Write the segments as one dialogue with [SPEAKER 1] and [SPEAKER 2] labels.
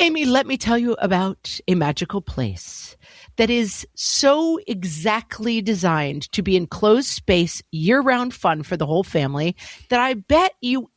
[SPEAKER 1] Amy, let me tell you about a magical place that is so exactly designed to be enclosed space, year-round fun for the whole family that I bet you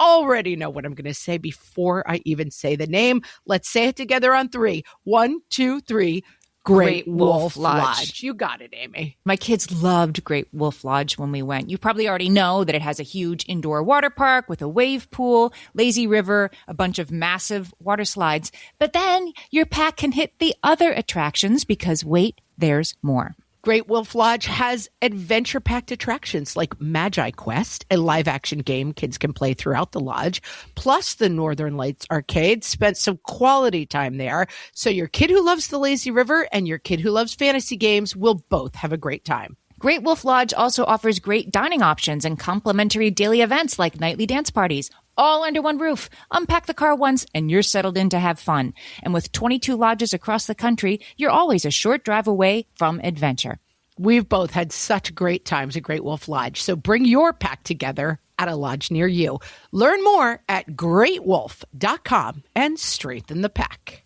[SPEAKER 1] already know what I'm going to say before I even say the name. Let's say it together on 3. 1, 2, 3. Great Wolf Lodge. You got it, Amy.
[SPEAKER 2] My kids loved Great Wolf Lodge when we went. You probably already know that it has a huge indoor water park with a wave pool, lazy river, a bunch of massive water slides. But then your pack can hit the other attractions because, wait, there's more.
[SPEAKER 1] Great Wolf Lodge has adventure-packed attractions like Magi Quest, a live-action game kids can play throughout the lodge, plus the Northern Lights Arcade. Spent some quality time there, so your kid who loves the lazy river and your kid who loves fantasy games will both have a great time.
[SPEAKER 2] Great Wolf Lodge also offers great dining options and complimentary daily events like nightly dance parties, all under one roof. Unpack the car once and you're settled in to have fun. And with 22 lodges across the country, you're always a short drive away from adventure.
[SPEAKER 1] We've both had such great times at Great Wolf Lodge, so bring your pack together at a lodge near you. Learn more at greatwolf.com and strengthen the pack.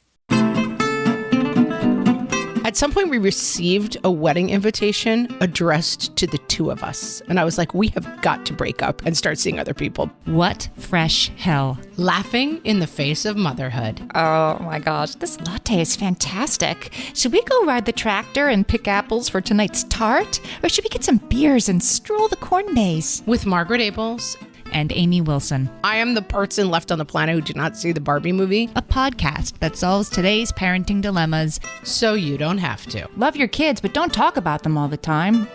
[SPEAKER 1] At some point, we received a wedding invitation addressed to the two of us. And I was like, we have got to break up and start seeing other people.
[SPEAKER 2] What fresh hell?
[SPEAKER 1] Laughing in the face of motherhood.
[SPEAKER 2] Oh my gosh, this latte is fantastic. Should we go ride the tractor and pick apples for tonight's tart? Or should we get some beers and stroll the corn maze?
[SPEAKER 1] With Margaret Abels
[SPEAKER 2] and Amy Wilson.
[SPEAKER 1] I am the person left on the planet who did not see the Barbie movie.
[SPEAKER 2] A podcast that solves today's parenting dilemmas
[SPEAKER 1] so you don't have to.
[SPEAKER 2] Love your kids, but don't talk about them all the time.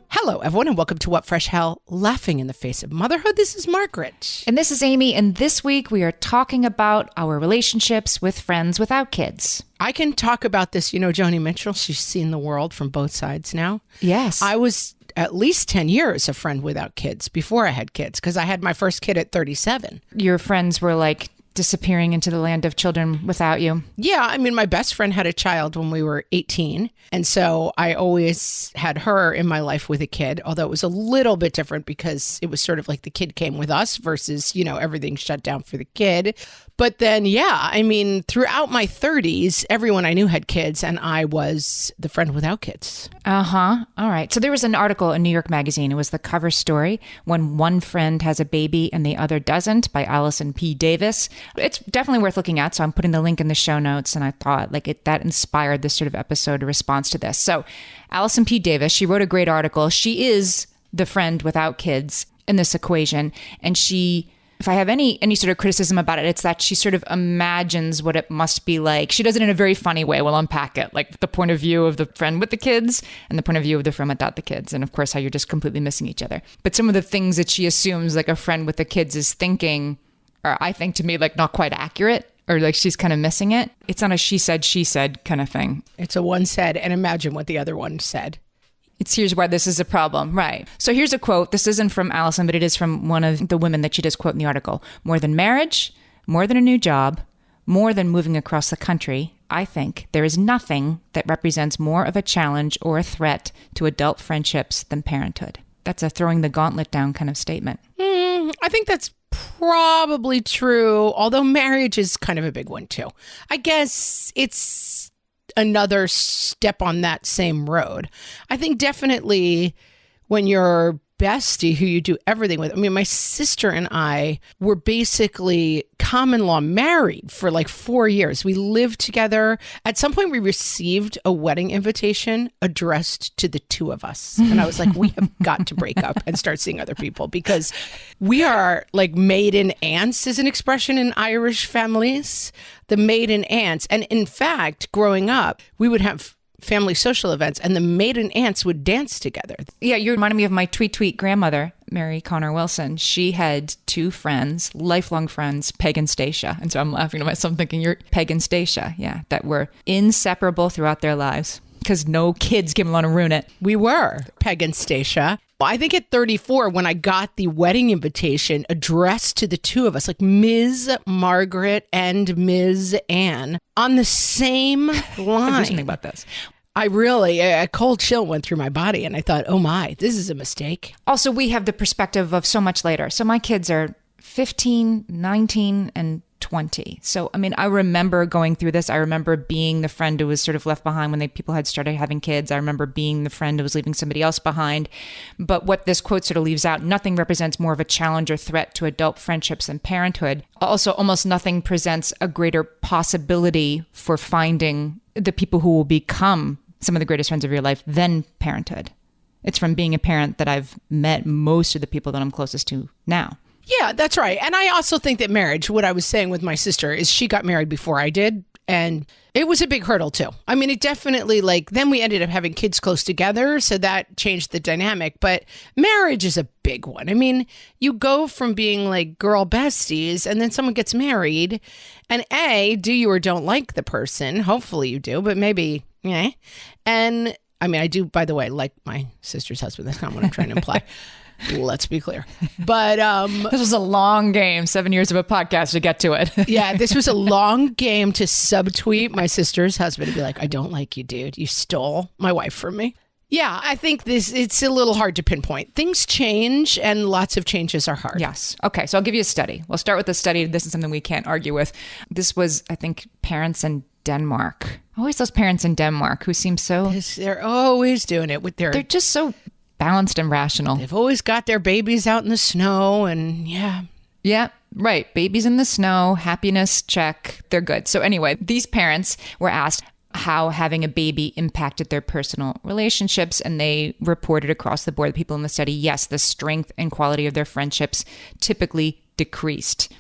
[SPEAKER 1] Hello, everyone, and welcome to What Fresh Hell, Laughing in the Face of Motherhood. This is Margaret.
[SPEAKER 2] And this is Amy, and this week we are talking about our relationships with friends without kids.
[SPEAKER 1] I can talk about this. You know, Joni Mitchell, she's seen the world from both sides now.
[SPEAKER 2] Yes.
[SPEAKER 1] I was at least 10 years a friend without kids before I had kids, because I had my first kid at 37.
[SPEAKER 2] Your friends were like disappearing into the land of children without you.
[SPEAKER 1] Yeah, I mean, my best friend had a child when we were 18. And so I always had her in my life with a kid, although it was a little bit different because it was sort of like the kid came with us versus, you know, everything shut down for the kid. But then, yeah, I mean, throughout my 30s, everyone I knew had kids, and I was the friend without kids.
[SPEAKER 2] Uh-huh. All right. So there was an article in New York Magazine. It was the cover story, When One Friend Has a Baby and the Other Doesn't, by Allison P. Davis. It's definitely worth looking at, so I'm putting the link in the show notes, and I thought that inspired this sort of episode, a response to this. So Allison P. Davis, she wrote a great article. She is the friend without kids in this equation, and she... If I have any sort of criticism about it, it's that she sort of imagines what it must be like. She does it in a very funny way. We'll unpack it, like the point of view of the friend with the kids and the point of view of the friend without the kids. And of course, how you're just completely missing each other. But some of the things that she assumes like a friend with the kids is thinking are, I think, to me, like not quite accurate, or like she's kind of missing it. It's not a she said kind of thing.
[SPEAKER 1] It's a one said and imagine what the other one said.
[SPEAKER 2] Here's why this is a problem. Right. So here's a quote. This isn't from Allison, but it is from one of the women that she does quote in the article. More than marriage, more than a new job, more than moving across the country, I think there is nothing that represents more of a challenge or a threat to adult friendships than parenthood. That's a throwing the gauntlet down kind of statement.
[SPEAKER 1] I think that's probably true, although marriage is kind of a big one too. I guess it's another step on that same road. I think definitely when your bestie who you do everything with, I mean, my sister and I were basically common law married for like 4 years. We lived together. At some point we received a wedding invitation addressed to the two of us. And I was like, we have got to break up and start seeing other people because we are like maiden aunts is an expression in Irish families, the maiden aunts. And in fact, growing up, we would have family social events and the maiden aunts would dance together.
[SPEAKER 2] Yeah, you reminded me of my tweet grandmother, Mary Connor Wilson. She had two friends, lifelong friends, Peg and Stacia. And so I'm laughing to myself thinking, you're Peg and Stacia. Yeah, that were inseparable throughout their lives because no kids came along to ruin it.
[SPEAKER 1] We were Peg and Stacia. I think at 34, when I got the wedding invitation addressed to the two of us, like Ms. Margaret and Ms. Anne, on the same line.
[SPEAKER 2] There's something about this.
[SPEAKER 1] A cold chill went through my body, and I thought, oh my, this is a mistake.
[SPEAKER 2] Also, we have the perspective of so much later. So my kids are 15, 19, and 20. So, I mean, I remember going through this. I remember being the friend who was sort of left behind when people had started having kids. I remember being the friend who was leaving somebody else behind. But what this quote sort of leaves out, nothing represents more of a challenge or threat to adult friendships than parenthood. Also, almost nothing presents a greater possibility for finding the people who will become some of the greatest friends of your life than parenthood. It's from being a parent that I've met most of the people that I'm closest to now.
[SPEAKER 1] Yeah, that's right. And I also think that marriage, what I was saying with my sister, is she got married before I did. And it was a big hurdle too. I mean, it definitely then we ended up having kids close together. So that changed the dynamic. But marriage is a big one. I mean, you go from being like girl besties and then someone gets married and do you or don't like the person? Hopefully you do, but maybe, yeah. And I mean, I do, by the way, like my sister's husband. That's not what I'm trying to imply. Let's be clear. But
[SPEAKER 2] this was a long game, 7 years of a podcast to get to it.
[SPEAKER 1] Yeah, this was a long game to subtweet my sister's husband and be like, I don't like you, dude. You stole my wife from me. Yeah, I think it's a little hard to pinpoint. Things change and lots of changes are hard.
[SPEAKER 2] Yes. Okay, so I'll give you a study. We'll start with the study. This is something we can't argue with. This was, I think, parents in Denmark. Always those parents in Denmark who seem so...
[SPEAKER 1] They're always doing it with their...
[SPEAKER 2] They're just so... balanced and rational.
[SPEAKER 1] They've always got their babies out in the snow and yeah.
[SPEAKER 2] Yeah, right. Babies in the snow, happiness, check. They're good. So anyway, these parents were asked how having a baby impacted their personal relationships. And they reported across the board, the people in the study, yes, the strength and quality of their friendships typically decreased.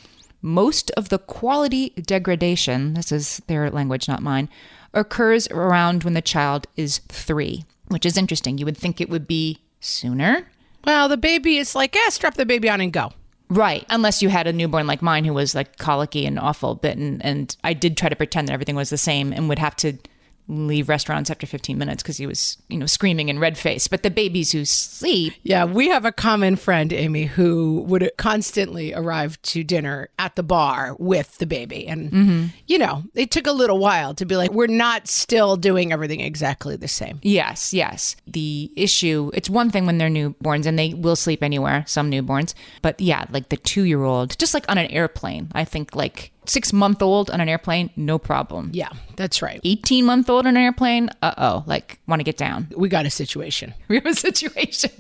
[SPEAKER 2] Most of the quality degradation, this is their language, not mine, occurs around when the child is 3, which is interesting. You would think it would be sooner.
[SPEAKER 1] Well, the baby is like, strap the baby on and go.
[SPEAKER 2] Right. Unless you had a newborn like mine who was like colicky and awful bitten. And I did try to pretend that everything was the same and would have to leave restaurants after 15 minutes because he was, screaming and red-faced. But the babies who sleep...
[SPEAKER 1] Yeah, we have a common friend, Amy, who would constantly arrive to dinner at the bar with the baby. And, it took a little while to be like, we're not still doing everything exactly the same.
[SPEAKER 2] Yes, yes. The issue, it's one thing when they're newborns and they will sleep anywhere, some newborns. But yeah, like the 2-year-old, just like on an airplane, I think like... 6-month-old on an airplane, no problem.
[SPEAKER 1] Yeah, that's right.
[SPEAKER 2] 18-month-old on an airplane, want to get down.
[SPEAKER 1] We got a situation.
[SPEAKER 2] We have a situation.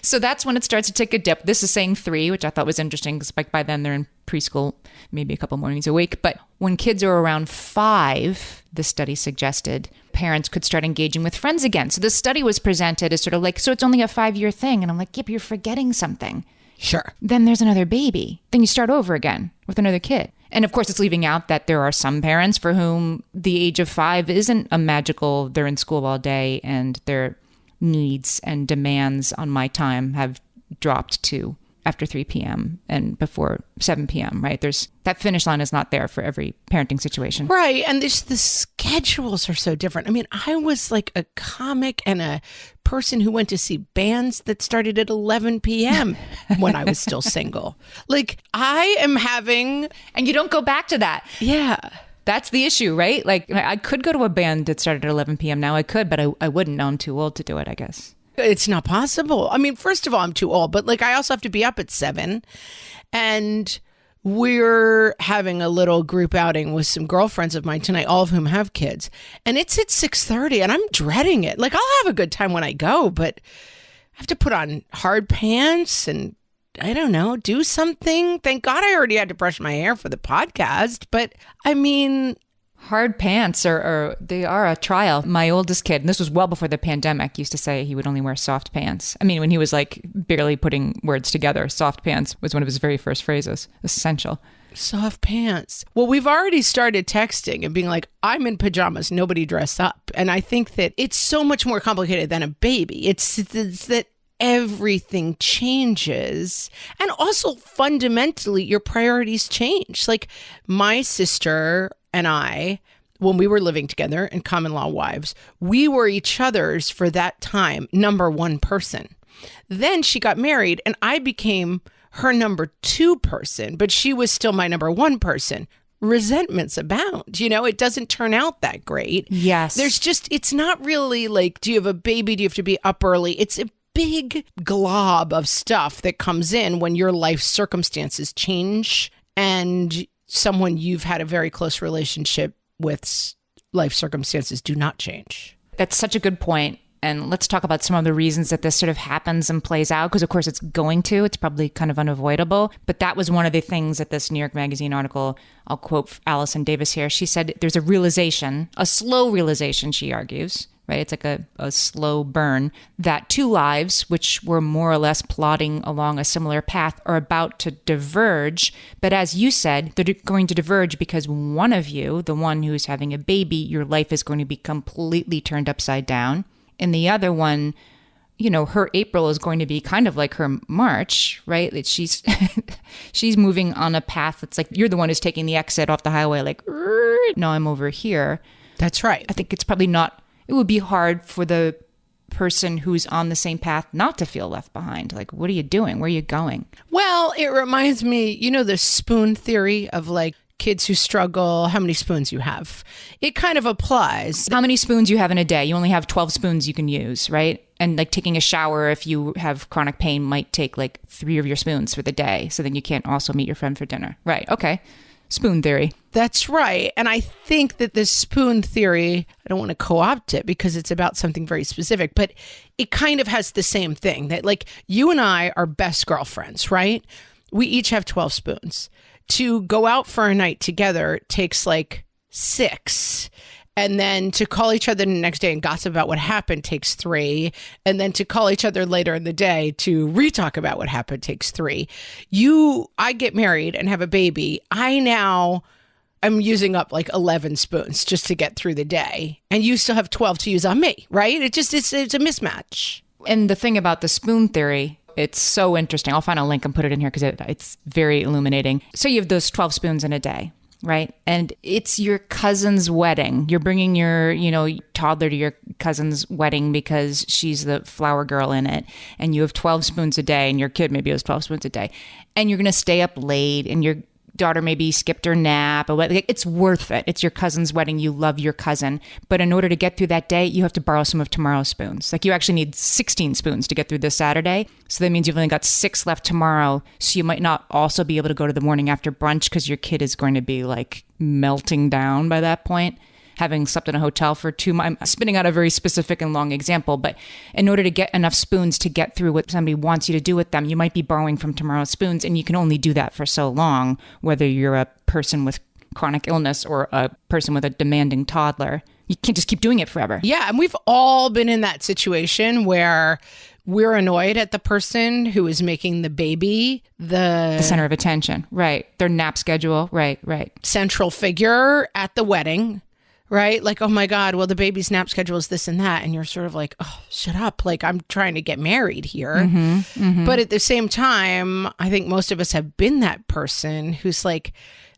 [SPEAKER 2] So that's when it starts to take a dip. This is saying 3, which I thought was interesting because by then they're in preschool, maybe a couple mornings a week. But when kids are around 5, the study suggested parents could start engaging with friends again. So the study was presented as sort of like, so it's only a 5-year thing. And I'm like, yeah, but you're forgetting something.
[SPEAKER 1] Sure.
[SPEAKER 2] Then there's another baby. Then you start over again with another kid. And of course, it's leaving out that there are some parents for whom the age of 5 isn't a magical, they're in school all day and their needs and demands on my time have dropped to after 3 p.m. and before 7 p.m., right? There's that finish line is not there for every parenting situation.
[SPEAKER 1] Right. And the schedules are so different. I mean, I was like a comic and a person who went to see bands that started at 11 p.m. when I was still single. Like I am having...
[SPEAKER 2] And you don't go back to that.
[SPEAKER 1] Yeah.
[SPEAKER 2] That's the issue, right? Like I could go to a band that started at 11 p.m. now. I could, but I wouldn't. No, I'm too old to do it, I guess.
[SPEAKER 1] It's not possible. I mean, first of all, I'm too old, but like I also have to be up at 7 and we're having a little group outing with some girlfriends of mine tonight, all of whom have kids, and it's at 6:30 and I'm dreading it. Like I'll have a good time when I go, but I have to put on hard pants and I don't know, do something. Thank God I already had to brush my hair for the podcast, but I mean...
[SPEAKER 2] Hard pants they are a trial. My oldest kid, and this was well before the pandemic, used to say he would only wear soft pants. I mean, when he was like barely putting words together, soft pants was one of his very first phrases. Essential.
[SPEAKER 1] Soft pants. Well, we've already started texting and being like, I'm in pajamas, nobody dress up. And I think that it's so much more complicated than a baby. It's that everything changes. And also fundamentally, your priorities change. Like my sister and I, when we were living together in common law wives, we were each other's for that time, number 1 person. Then she got married and I became her number 2 person, but she was still my number 1 person. Resentments abound. It doesn't turn out that great.
[SPEAKER 2] Yes.
[SPEAKER 1] It's not really like, do you have a baby? Do you have to be up early? It's a big glob of stuff that comes in when your life circumstances change and someone you've had a very close relationship with, life circumstances do not change.
[SPEAKER 2] That's such a good point. And let's talk about some of the reasons that this sort of happens and plays out, because of course it's going to. It's probably kind of unavoidable. But that was one of the things that this New York Magazine article, I'll quote Allison Davis here. She said there's a realization, a slow realization, she argues, right? It's like a slow burn, that two lives, which were more or less plodding along a similar path, are about to diverge. But as you said, they're going to diverge because one of you, the one who's having a baby, your life is going to be completely turned upside down. And the other one, you know, her April is going to be kind of like her March, right? That she's she's moving on a path that's like, you're the one who's taking the exit off the highway, like, no, I'm over here.
[SPEAKER 1] That's right.
[SPEAKER 2] I think it's probably not, it would be hard for the person who's on the same path not to feel left behind. Like, what are you doing? Where are you going?
[SPEAKER 1] Well, it reminds me, you know, the spoon theory of like, kids who struggle, how many spoons you have. It kind of applies.
[SPEAKER 2] How many spoons you have in a day? You only have 12 spoons you can use, right? And like taking a shower, if you have chronic pain, might take like 3 of your spoons for the day. So then you can't also meet your friend for dinner. Right. Okay. Spoon theory.
[SPEAKER 1] That's right. And I think that this spoon theory, I don't want to co-opt it because it's about something very specific, but it kind of has the same thing that like you and I are best girlfriends, right? We each have 12 spoons. To go out for a night together takes like 6. And then to call each other the next day and gossip about what happened takes 3. And then to call each other later in the day to re-talk about what happened takes 3. I get married and have a baby. I'm using up like 11 spoons just to get through the day. And you still have 12 to use on me, right? It's a mismatch.
[SPEAKER 2] And the thing about the spoon theory, it's so interesting. I'll find a link and put it in here because it's very illuminating. So you have those 12 spoons in a day, right? And it's your cousin's wedding. You're bringing your, toddler to your cousin's wedding because she's the flower girl in it. And you have 12 spoons a day, and your kid maybe has 12 spoons a day. And you're going to stay up late, and your daughter maybe skipped her nap. Or it's worth it. It's your cousin's wedding. You love your cousin. But in order to get through that day, you have to borrow some of tomorrow's spoons. Like you actually need 16 spoons to get through this Saturday. So that means you've only got 6 left tomorrow. So you might not also be able to go to the morning after brunch because your kid is going to be like melting down by that point, having slept in a hotel for 2 months. I'm spinning out a very specific and long example, but in order to get enough spoons to get through what somebody wants you to do with them, you might be borrowing from tomorrow's spoons, and you can only do that for so long, whether you're a person with chronic illness or a person with a demanding toddler. You can't just keep doing it forever.
[SPEAKER 1] Yeah, and we've all been in that situation where we're annoyed at the person who is making the baby the
[SPEAKER 2] center of attention, right? Their nap schedule, right.
[SPEAKER 1] Central figure at the wedding. Right? Like, oh my God, well, the baby's nap schedule is this and that. And you're sort of like, oh, shut up. Like, I'm trying to get married here. But at the same time, I think most of us have been that person who's like,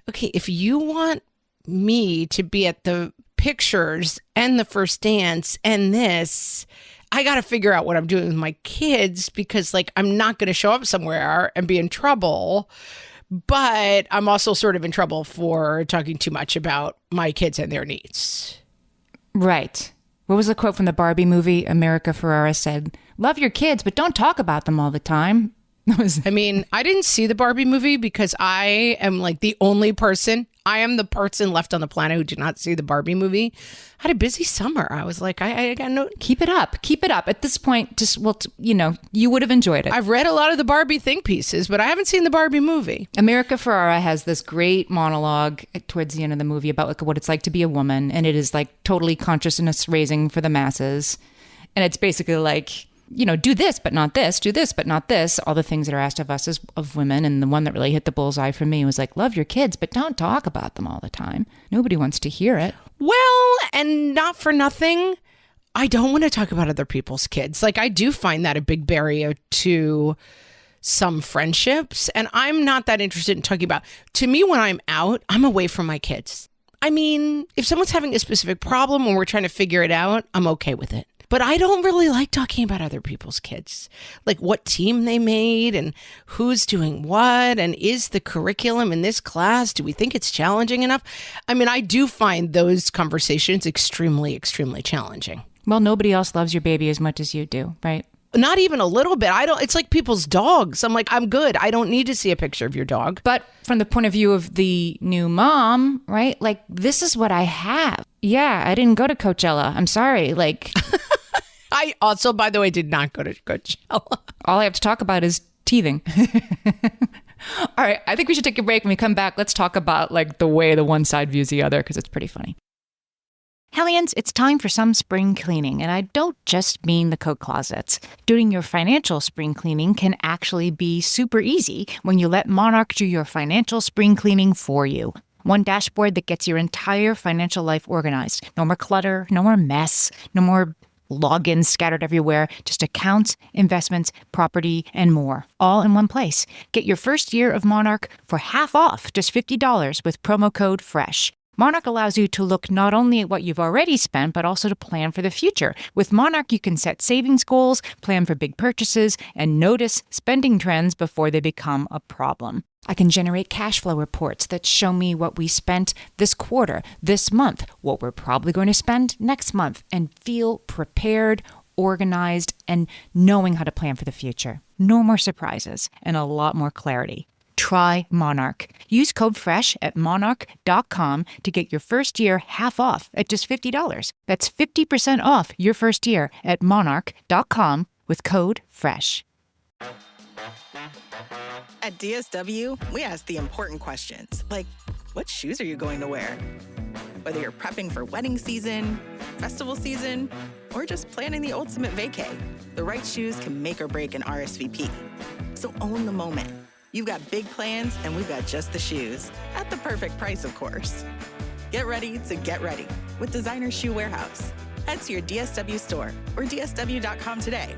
[SPEAKER 1] okay, if you want me to be at the pictures and the first dance and this, I got to figure out what I'm doing with my kids because like, I'm not going to show up somewhere and be in trouble. But I'm also sort of in trouble for talking too much about my kids and their needs.
[SPEAKER 2] Right. What was the quote from the Barbie movie? America Ferrera said, "Love your kids, but don't talk about them all the time."
[SPEAKER 1] I mean, I didn't see the Barbie movie because I am like the only person. I am the person left on the planet who did not see the Barbie movie. I had a busy summer. I was like, I got no...
[SPEAKER 2] Keep it up. Keep it up. At this point, just, well, you would have enjoyed it.
[SPEAKER 1] I've read a lot of the Barbie think pieces, but I haven't seen the Barbie movie.
[SPEAKER 2] America Ferrera has this great monologue towards the end of the movie about like what it's like to be a woman. And it is like totally consciousness raising for the masses. And it's basically like... do this, but not this, do this, but not this, all the things that are asked of us as of women. And the one that really hit the bullseye for me was like, love your kids, but don't talk about them all the time. Nobody wants to hear it.
[SPEAKER 1] Well, and not for nothing, I don't want to talk about other people's kids. Like, I do find that a big barrier to some friendships. And I'm not that interested in talking about, to me, when I'm out, I'm away from my kids. I mean, if someone's having a specific problem and we're trying to figure it out, I'm okay with it. But I don't really like talking about other people's kids, like what team they made and who's doing what. And is the curriculum in this class, do we think it's challenging enough? I mean, I do find those conversations extremely, extremely challenging.
[SPEAKER 2] Well, nobody else loves your baby as much as you do, right?
[SPEAKER 1] Not even a little bit. It's like people's dogs. I'm like, I'm good. I don't need to see a picture of your dog.
[SPEAKER 2] But from the point of view of the new mom, right? Like, this is what I have. Yeah, I didn't go to Coachella. I'm sorry. Like,
[SPEAKER 1] I also, by the way, did not go to Coachella.
[SPEAKER 2] All I have to talk about is teething. All right, I think we should take a break. When we come back, let's talk about like the way the one side views the other, because it's pretty funny. Hellions, it's time for some spring cleaning, and I don't just mean the coat closets. Doing your financial spring cleaning can actually be super easy when you let Monarch do your financial spring cleaning for you. One dashboard that gets your entire financial life organized. No more clutter, no more mess, no more logins scattered everywhere, just accounts, investments, property, and more, all in one place. Get your first year of Monarch for half off, just $50 with promo code FRESH. Monarch allows you to look not only at what you've already spent, but also to plan for the future. With Monarch, you can set savings goals, plan for big purchases, and notice spending trends before they become a problem. I can generate cash flow reports that show me what we spent this quarter, this month, what we're probably going to spend next month, and feel prepared, organized, and knowing how to plan for the future. No more surprises and a lot more clarity. Try Monarch. Use code FRESH at monarch.com to get your first year half off at just $50. That's 50% off your first year at monarch.com with code FRESH.
[SPEAKER 3] At DSW, we ask the important questions, like, what shoes are you going to wear? Whether you're prepping for wedding season, festival season, or just planning the ultimate vacay, the right shoes can make or break an RSVP. So own the moment. You've got big plans, and we've got just the shoes. At the perfect price, of course. Get ready to get ready with Designer Shoe Warehouse. Head to your DSW store or DSW.com today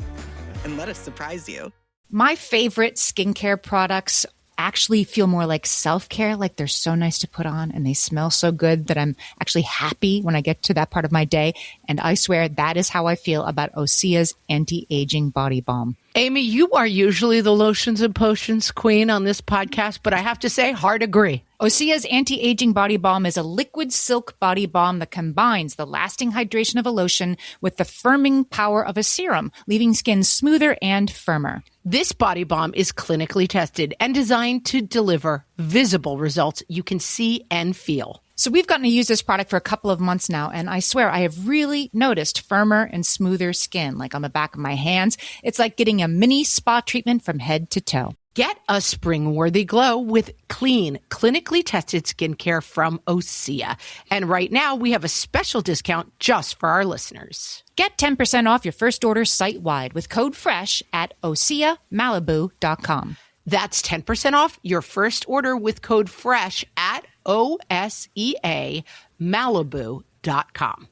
[SPEAKER 3] and let us surprise you.
[SPEAKER 2] My favorite skincare products actually feel more like self-care, like they're so nice to put on and they smell so good that I'm actually happy when I get to that part of my day. And I swear that is how I feel about Osea's anti-aging body balm.
[SPEAKER 1] Amy, you are usually the lotions and potions queen on this podcast, but I have to say, hard agree.
[SPEAKER 2] Osea's anti-aging body balm is a liquid silk body balm that combines the lasting hydration of a lotion with the firming power of a serum, leaving skin smoother and firmer.
[SPEAKER 1] This body balm is clinically tested and designed to deliver visible results you can see and feel.
[SPEAKER 2] So we've gotten to use this product for a couple of months now, and I swear I have really noticed firmer and smoother skin, like on the back of my hands. It's like getting a mini spa treatment from head to toe.
[SPEAKER 1] Get a spring-worthy glow with clean, clinically tested skincare from Osea. And right now, we have a special discount just for our listeners.
[SPEAKER 2] Get 10% off your first order site-wide with code FRESH at OseaMalibu.com.
[SPEAKER 1] That's 10% off your first order with code FRESH at OSEAMalibu.com.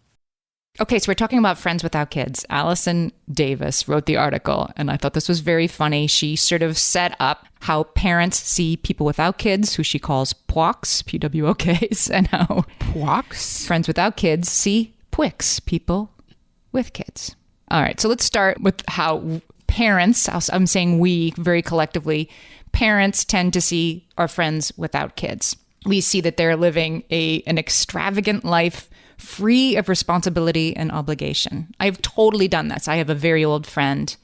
[SPEAKER 2] Okay, so we're talking about Friends Without Kids. Allison Davis wrote the article, and I thought this was very funny. She sort of set up how parents see people without kids, who she calls PWOKs, P-W-O-Ks, and how
[SPEAKER 1] PWOKs?
[SPEAKER 2] Friends Without Kids see PWICs, people with kids. All right, so let's start with how parents, I'm saying we very collectively, parents tend to see our friends without kids. We see that they're living an extravagant life, free of responsibility and obligation. I've totally done this. I have a very old friend.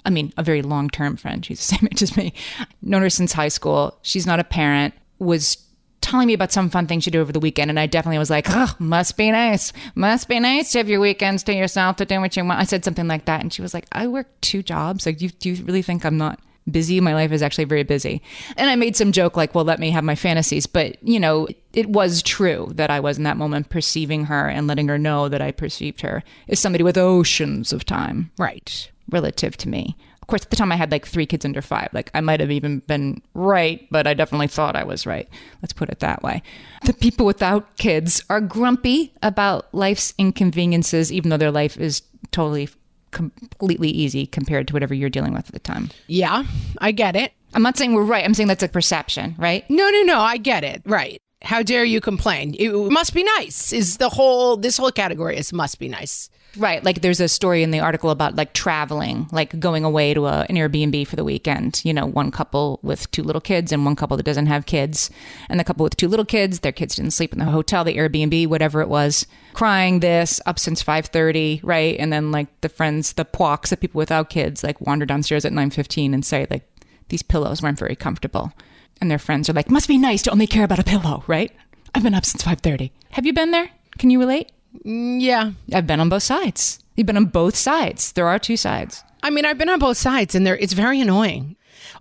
[SPEAKER 2] I mean, a very long-term friend. She's the same age as me. Known her since high school. She's not a parent. Was telling me about some fun things she did over the weekend. And I definitely was like, oh, must be nice. Must be nice to have your weekends to yourself to do what you want. I said something like that. And she was like, I work 2 jobs. Like, do you really think I'm not busy? My life is actually very busy. And I made some joke like, well, let me have my fantasies. But, you know, it was true that I was in that moment perceiving her and letting her know that I perceived her as somebody with oceans of time.
[SPEAKER 1] Right.
[SPEAKER 2] Relative to me. Of course, at the time I had like 3 kids under 5. Like I might have even been right, but I definitely thought I was right. Let's put it that way. The people without kids are grumpy about life's inconveniences, even though their life is totally completely easy compared to whatever you're dealing with at the time.
[SPEAKER 1] Yeah, I get it.
[SPEAKER 2] I'm not saying we're right. I'm saying that's a perception, right?
[SPEAKER 1] No, I get it. Right. How dare you complain? It must be nice is this whole category is must be nice.
[SPEAKER 2] Right. Like there's a story in the article about like traveling, like going away to an Airbnb for the weekend. You know, one couple with 2 little kids and one couple that doesn't have kids. And the couple with 2 little kids, their kids didn't sleep in the hotel, the Airbnb, whatever it was, crying this up since 5:30, right? And then like the friends, the pwocks, the people without kids, like wander downstairs at 9:15 and say like, these pillows weren't very comfortable. And their friends are like, must be nice to only care about a pillow, right? I've been up since 5:30. Have you been there? Can you relate?
[SPEAKER 1] Yeah.
[SPEAKER 2] I've been on both sides. You've been on both sides. There are 2 sides.
[SPEAKER 1] I mean, I've been on both sides and it's very annoying.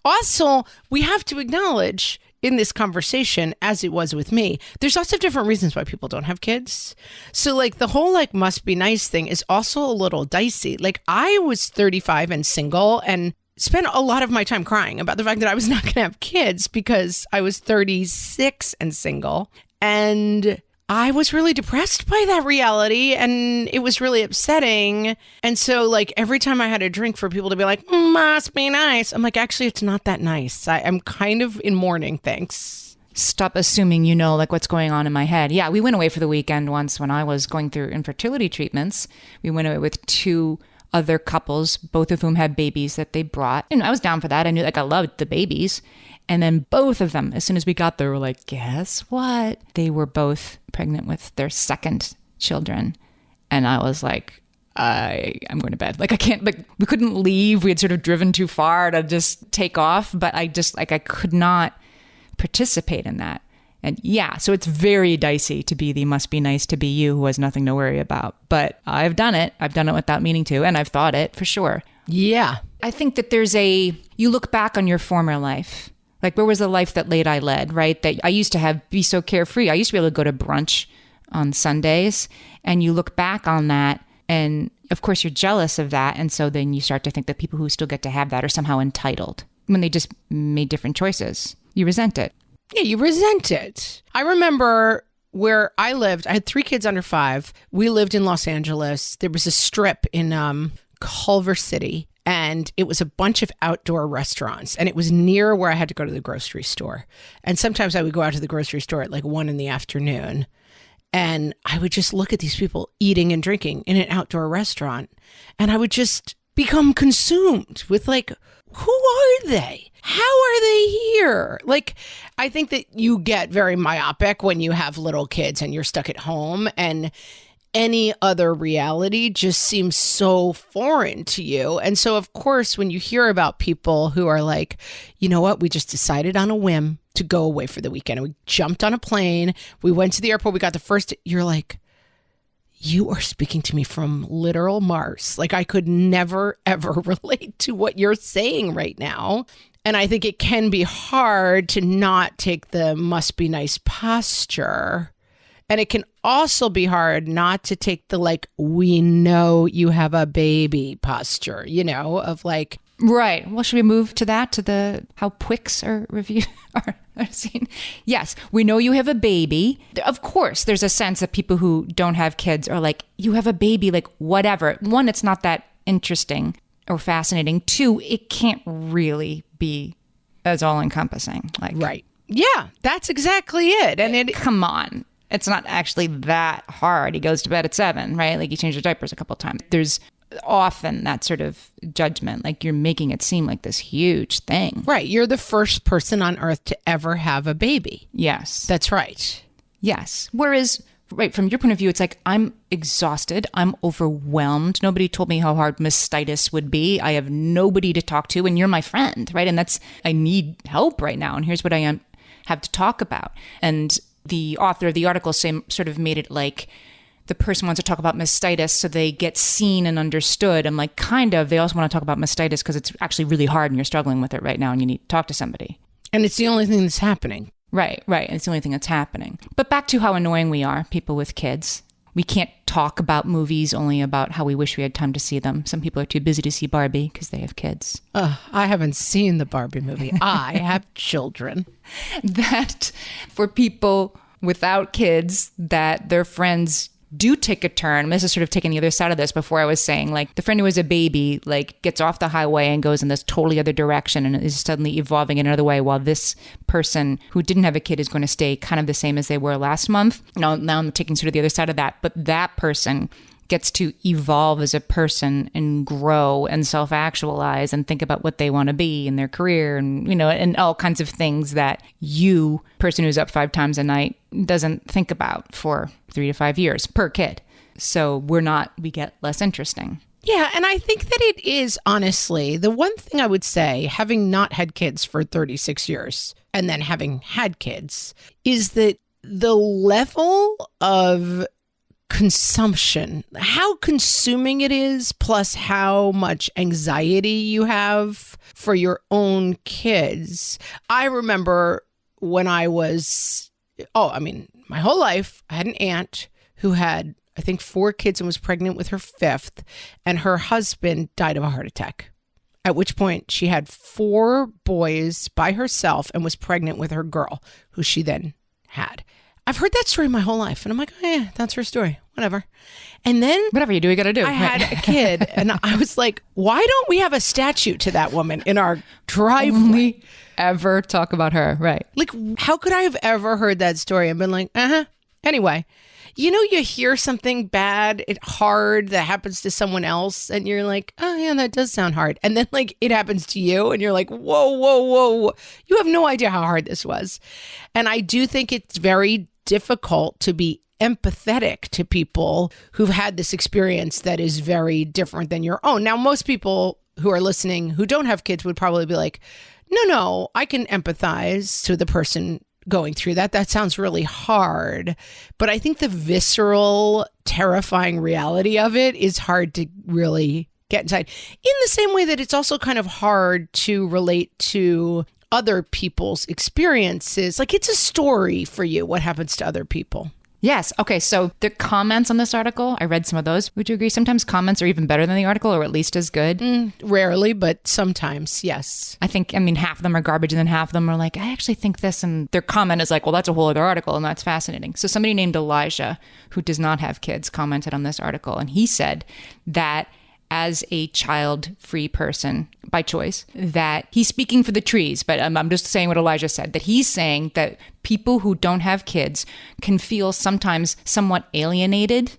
[SPEAKER 1] Also, we have to acknowledge in this conversation, as it was with me, there's lots of different reasons why people don't have kids. So like the whole like must be nice thing is also a little dicey. Like I was 35 and single and spent a lot of my time crying about the fact that I was not going to have kids because I was 36 and single. And I was really depressed by that reality and it was really upsetting. And so like every time I had a drink for people to be like, must be nice. I'm like, actually, it's not that nice. I'm kind of in mourning. Thanks.
[SPEAKER 2] Stop assuming you know like what's going on in my head. Yeah, we went away for the weekend once when I was going through infertility treatments. We went away with 2 other couples, both of whom had babies that they brought. And I was down for that. I knew like I loved the babies. And then both of them, as soon as we got there, were like, guess what? They were both pregnant with their second children. And I was like, I'm going to bed. Like I can't, like we couldn't leave. We had sort of driven too far to just take off. But I just like, I could not participate in that. And yeah, so it's very dicey to be the must be nice to be you who has nothing to worry about. But I've done it. I've done it without meaning to. And I've thought it for sure.
[SPEAKER 1] Yeah.
[SPEAKER 2] I think that you look back on your former life. Like where was the life that late I led, right? That I used to be so carefree. I used to be able to go to brunch on Sundays and you look back on that and of course you're jealous of that. And so then you start to think that people who still get to have that are somehow entitled when they just made different choices. You resent it.
[SPEAKER 1] Yeah, you resent it. I remember where I lived, I had 3 kids under 5. We lived in Los Angeles. There was a strip in Culver City. And it was a bunch of outdoor restaurants. And it was near where I had to go to the grocery store. And sometimes I would go out to the grocery store at like 1 p.m. And I would just look at these people eating and drinking in an outdoor restaurant. And I would just become consumed with like, who are they? How are they here? Like, I think that you get very myopic when you have little kids and you're stuck at home and any other reality just seems so foreign to you. And so, of course, when you hear about people who are like, you know what, we just decided on a whim to go away for the weekend. And we jumped on a plane. We went to the airport. We got the first, you're like, you are speaking to me from literal Mars. Like I could never, ever relate to what you're saying right now. And I think it can be hard to not take the must be nice posture. And it can also be hard not to take the like, we know you have a baby posture, you know, of like.
[SPEAKER 2] Right. Well, should we move to that, to the how Pwix are seen? Yes. We know you have a baby. Of course, there's a sense that people who don't have kids are like, you have a baby, like whatever. 1, it's not that interesting or fascinating. 2, it can't really be as all encompassing. Like,
[SPEAKER 1] right. Yeah, that's exactly it. And
[SPEAKER 2] come on. It's not actually that hard. He goes to bed at 7, right? Like he changed the diapers a couple of times. There's often that sort of judgment, like you're making it seem like this huge thing.
[SPEAKER 1] Right. You're the first person on earth to ever have a baby.
[SPEAKER 2] Yes.
[SPEAKER 1] That's right.
[SPEAKER 2] Yes. Whereas, right, from your point of view, it's like, I'm exhausted. I'm overwhelmed. Nobody told me how hard mastitis would be. I have nobody to talk to, and you're my friend, right? And I need help right now. And here's what I have to talk about. And the author of the article sort of made it like the person wants to talk about mastitis so they get seen and understood. I'm like, kind of. They also want to talk about mastitis because it's actually really hard and you're struggling with it right now and you need to talk to somebody.
[SPEAKER 1] And it's the only thing that's happening.
[SPEAKER 2] Right. And it's the only thing that's happening. But back to how annoying we are, people with kids. We can't talk about movies, only about how we wish we had time to see them. Some people are too busy to see Barbie because they have kids.
[SPEAKER 1] I haven't seen the Barbie movie. I have children.
[SPEAKER 2] That for people without kids, that their friends do take a turn. This is sort of taking the other side of this. Before I was saying, like, the friend who has a baby, like, gets off the highway and goes in this totally other direction and is suddenly evolving in another way, while this person who didn't have a kid is going to stay kind of the same as they were last month. Now I'm taking sort of the other side of that. But that person gets to evolve as a person and grow and self-actualize and think about what they want to be in their career and, and all kinds of things that you, person who's up 5 times a night, doesn't think about for 3 to 5 years per kid. So we get less interesting.
[SPEAKER 1] Yeah, and I think that it is, honestly, the one thing I would say, having not had kids for 36 years and then having had kids, is that the level of consumption, how consuming it is, plus how much anxiety you have for your own kids. I remember when I was, my whole life, I had an aunt who had, I think, 4 kids and was pregnant with her 5th, and her husband died of a heart attack. At which point she had 4 boys by herself and was pregnant with her girl, who she then had. I've heard that story my whole life. And I'm like, oh yeah, that's her story. Whatever. And then
[SPEAKER 2] whatever you do, you got to do.
[SPEAKER 1] I had a kid and I was like, why don't we have a statue to that woman in our driveway?
[SPEAKER 2] Only ever talk about her. Right.
[SPEAKER 1] Like, how could I have ever heard that story and been like, Anyway, you hear something bad, hard that happens to someone else and you're like, oh yeah, that does sound hard. And then like it happens to you and you're like, whoa. You have no idea how hard this was. And I do think it's very difficult to be empathetic to people who've had this experience that is very different than your own. Now, most people who are listening who don't have kids would probably be like, no, I can empathize to the person going through that. That sounds really hard. But I think the visceral, terrifying reality of it is hard to really get inside. In the same way that it's also kind of hard to relate to other people's experiences. Like, it's a story for you, what happens to other people.
[SPEAKER 2] Yes. Okay. So the comments on this article, I read some of those. Would you agree? Sometimes comments are even better than the article, or at least as good.
[SPEAKER 1] Rarely, but sometimes, yes.
[SPEAKER 2] I think, half of them are garbage and then half of them are like, I actually think this. And their comment is like, well, that's a whole other article. And that's fascinating. So somebody named Elijah, who does not have kids, commented on this article. And he said that as a child-free person by choice, that he's speaking for the trees, but I'm just saying what Elijah said, that he's saying that people who don't have kids can feel sometimes somewhat alienated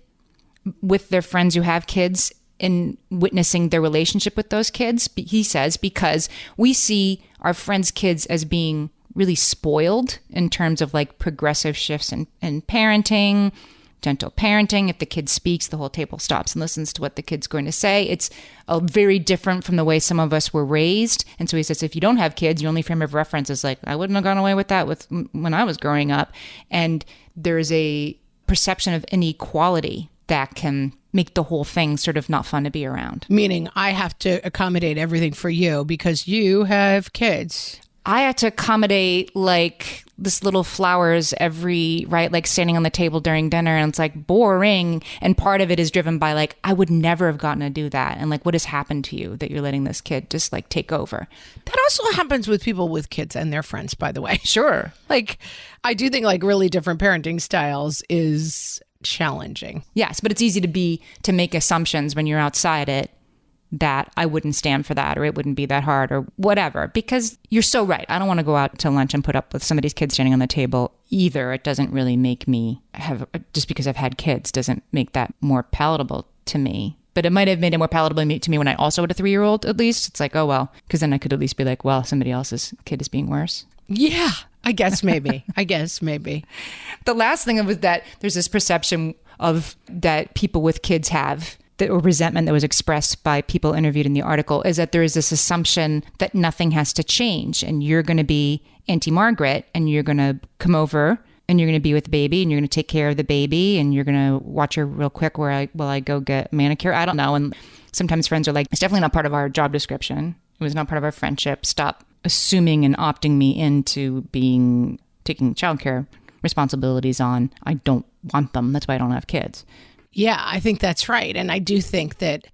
[SPEAKER 2] with their friends who have kids in witnessing their relationship with those kids. He says, because we see our friends' kids as being really spoiled in terms of like progressive shifts in parenting, gentle parenting. If the kid speaks, the whole table stops and listens to what the kid's going to say. It's very different from the way some of us were raised. And so he says, if you don't have kids, your only frame of reference is like, I wouldn't have gone away with that when I was growing up. And there's a perception of inequality that can make the whole thing sort of not fun to be around.
[SPEAKER 1] Meaning I have to accommodate everything for you because you have kids.
[SPEAKER 2] I had to accommodate like this little flowers like standing on the table during dinner, and it's like boring. And part of it is driven by like, I would never have gotten to do that. And like, what has happened to you that you're letting this kid just like take over?
[SPEAKER 1] That also happens with people with kids and their friends, by the way.
[SPEAKER 2] Sure.
[SPEAKER 1] Like, I do think like really different parenting styles is challenging.
[SPEAKER 2] Yes, but it's easy to make assumptions when you're outside it, that I wouldn't stand for that, or it wouldn't be that hard, or whatever, because you're so right. I don't want to go out to lunch and put up with somebody's kids standing on the table either. It doesn't really make me just because I've had kids, doesn't make that more palatable to me. But it might have made it more palatable to me when I also had a 3-year-old, at least. It's like, oh, well, because then I could at least be like, well, somebody else's kid is being worse.
[SPEAKER 1] Yeah, I guess maybe.
[SPEAKER 2] The last thing was that there's this perception of that people with kids have, or resentment that was expressed by people interviewed in the article, is that there is this assumption that nothing has to change, and you're going to be Auntie Margaret, and you're going to come over and you're going to be with the baby, and you're going to take care of the baby, and you're going to watch her real quick while I go get a manicure. I don't know. And sometimes friends are like, it's definitely not part of our job description. It was not part of our friendship. Stop assuming and opting me into taking childcare responsibilities on. I don't want them. That's why I don't have kids.
[SPEAKER 1] Yeah, I think that's right. And I do think that,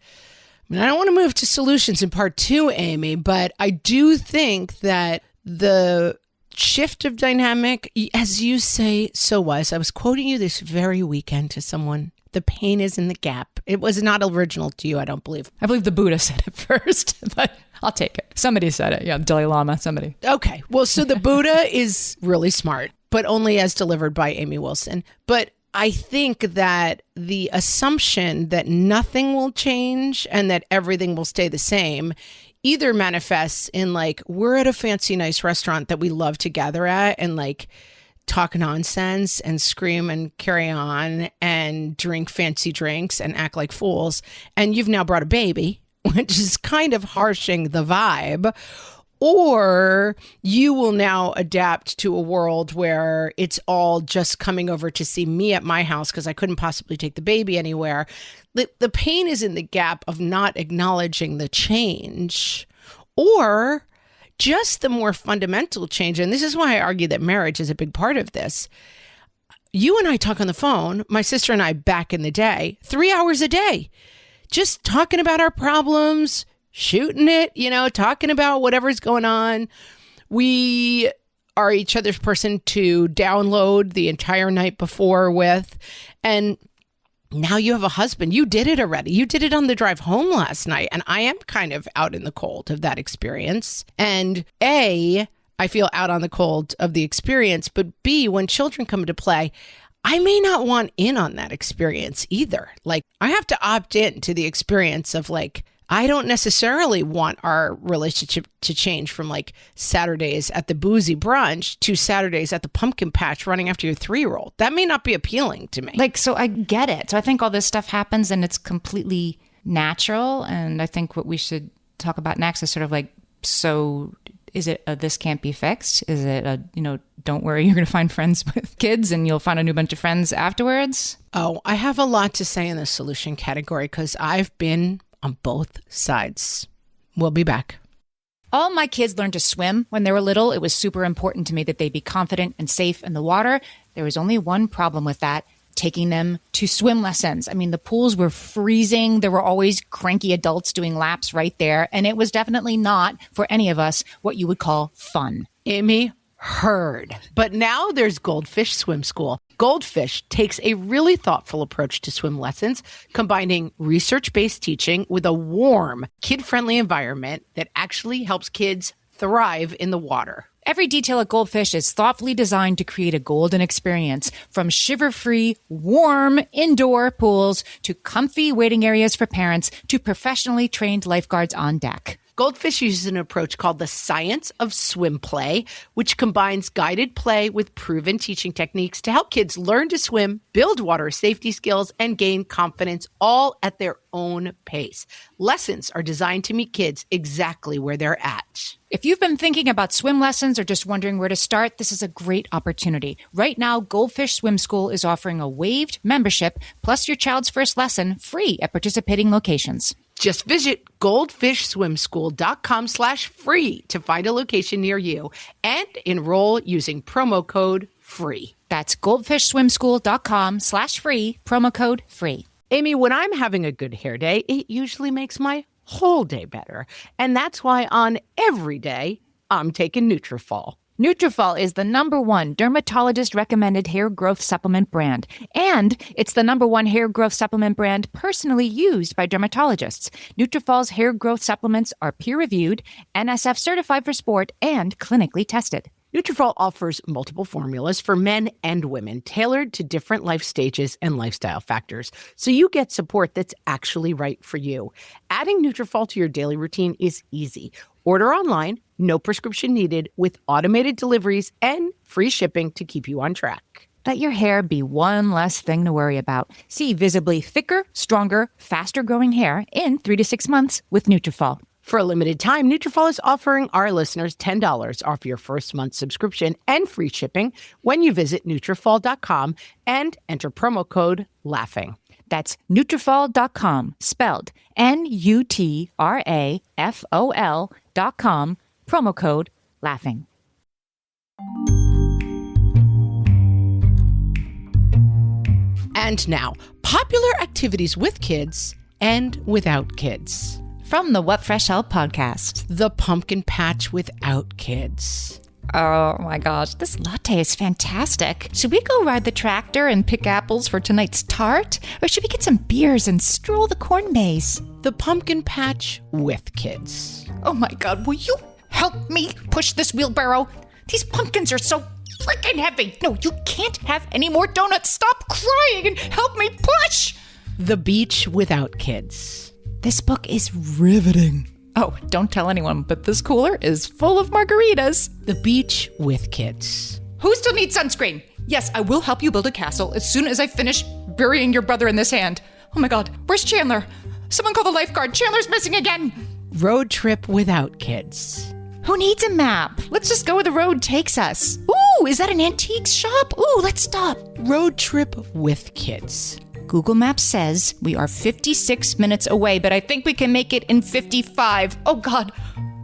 [SPEAKER 1] I don't want to move to solutions in part 2, Amy, but I do think that the shift of dynamic, as you say so wise, I was quoting you this very weekend to someone, the pain is in the gap. It was not original to you, I don't believe.
[SPEAKER 2] I believe the Buddha said it first, but I'll take it. Somebody said it. Yeah, Dalai Lama, somebody.
[SPEAKER 1] Okay, well, so the Buddha is really smart, but only as delivered by Amy Wilson. But I think that the assumption that nothing will change and that everything will stay the same either manifests in like, we're at a fancy, nice restaurant that we love to gather at and like talk nonsense and scream and carry on and drink fancy drinks and act like fools. And you've now brought a baby, which is kind of harshing the vibe. Or you will now adapt to a world where it's all just coming over to see me at my house because I couldn't possibly take the baby anywhere. The pain is in the gap of not acknowledging the change or just the more fundamental change. And this is why I argue that marriage is a big part of this. You and I talk on the phone, my sister and I back in the day, 3 hours a day, just talking about our problems, shooting it, talking about whatever's going on. We are each other's person to download the entire night before with. And now you have a husband. You did it already. You did it on the drive home last night. And I am kind of out in the cold of that experience. And A, I feel out on the cold of the experience. But B, when children come into play, I may not want in on that experience either. Like, I have to opt in to the experience of like, I don't necessarily want our relationship to change from like Saturdays at the boozy brunch to Saturdays at the pumpkin patch running after your 3-year-old. That may not be appealing to me.
[SPEAKER 2] Like, so I get it. So I think all this stuff happens and it's completely natural. And I think what we should talk about next is sort of like, so is it a this can't be fixed? Is it a, don't worry, you're going to find friends with kids and you'll find a new bunch of friends afterwards?
[SPEAKER 1] Oh, I have a lot to say in the solution category because I've been on both sides. We'll be back.
[SPEAKER 4] All my kids learned to swim when they were little. It was super important to me that they be confident and safe in the water. There was only one problem with that, taking them to swim lessons. I mean, the pools were freezing. There were always cranky adults doing laps right there. And it was definitely not, for any of us, what you would call fun.
[SPEAKER 1] Amy, heard. But now there's Goldfish Swim School. Goldfish takes a really thoughtful approach to swim lessons, combining research-based teaching with a warm, kid-friendly environment that actually helps kids thrive in the water.
[SPEAKER 4] Every detail at Goldfish is thoughtfully designed to create a golden experience, from shiver-free, warm indoor pools to comfy waiting areas for parents to professionally trained lifeguards on deck.
[SPEAKER 1] Goldfish uses an approach called the science of swim play, which combines guided play with proven teaching techniques to help kids learn to swim, build water safety skills, and gain confidence all at their own pace. Lessons are designed to meet kids exactly where they're at.
[SPEAKER 4] If you've been thinking about swim lessons or just wondering where to start, this is a great opportunity. Right now, Goldfish Swim School is offering a waived membership plus your child's first lesson free at participating locations.
[SPEAKER 1] Just visit goldfishswimschool.com/free to find a location near you and enroll using promo code FREE.
[SPEAKER 4] That's goldfishswimschool.com/free, promo code FREE.
[SPEAKER 1] Amy, when I'm having a good hair day, it usually makes my whole day better. And that's why on every day, I'm taking Nutrafol.
[SPEAKER 4] Nutrafol is the #1 dermatologist-recommended hair growth supplement brand, and it's the #1 hair growth supplement brand personally used by dermatologists. Nutrafol's hair growth supplements are peer-reviewed, NSF certified for sport, and clinically tested.
[SPEAKER 1] Nutrafol offers multiple formulas for men and women, tailored to different life stages and lifestyle factors, so you get support that's actually right for you. Adding Nutrafol to your daily routine is easy. Order online, no prescription needed, with automated deliveries and free shipping to keep you on track.
[SPEAKER 4] Let your hair be one less thing to worry about. See visibly thicker, stronger, faster-growing hair in 3 to 6 months with Nutrafol.
[SPEAKER 1] For a limited time, Nutrafol is offering our listeners $10 off your first month subscription and free shipping when you visit Nutrafol.com and enter promo code LAUGHING.
[SPEAKER 4] That's Nutrafol.com, spelled Nutrafol.com, promo code LAUGHING.
[SPEAKER 1] And now, popular activities with kids and without kids.
[SPEAKER 2] From the What Fresh Hell podcast.
[SPEAKER 1] The pumpkin patch without kids.
[SPEAKER 2] Oh my gosh, this latte is fantastic. Should we go ride the tractor and pick apples for tonight's tart? Or should we get some beers and stroll the corn maze?
[SPEAKER 1] The pumpkin patch with kids.
[SPEAKER 2] Oh my God, will you help me push this wheelbarrow? These pumpkins are so
[SPEAKER 4] freaking heavy. No, you can't have any more donuts. Stop crying and help me push.
[SPEAKER 1] The Beach Without Kids.
[SPEAKER 4] This book is riveting. Oh, don't tell anyone, but this cooler is full of margaritas.
[SPEAKER 1] The Beach with Kids.
[SPEAKER 4] Who still needs sunscreen? Yes, I will help you build a castle as soon as I finish burying your brother in this hand. Oh my God, where's Chandler? Someone call the lifeguard. Chandler's missing again.
[SPEAKER 1] Road Trip Without Kids.
[SPEAKER 4] Who needs a map? Let's just go where the road takes us. Ooh, is that an antiques shop? Ooh, let's stop.
[SPEAKER 1] Road Trip with Kids.
[SPEAKER 4] Google Maps says we are 56 minutes away, but I think we can make it in 55. Oh God,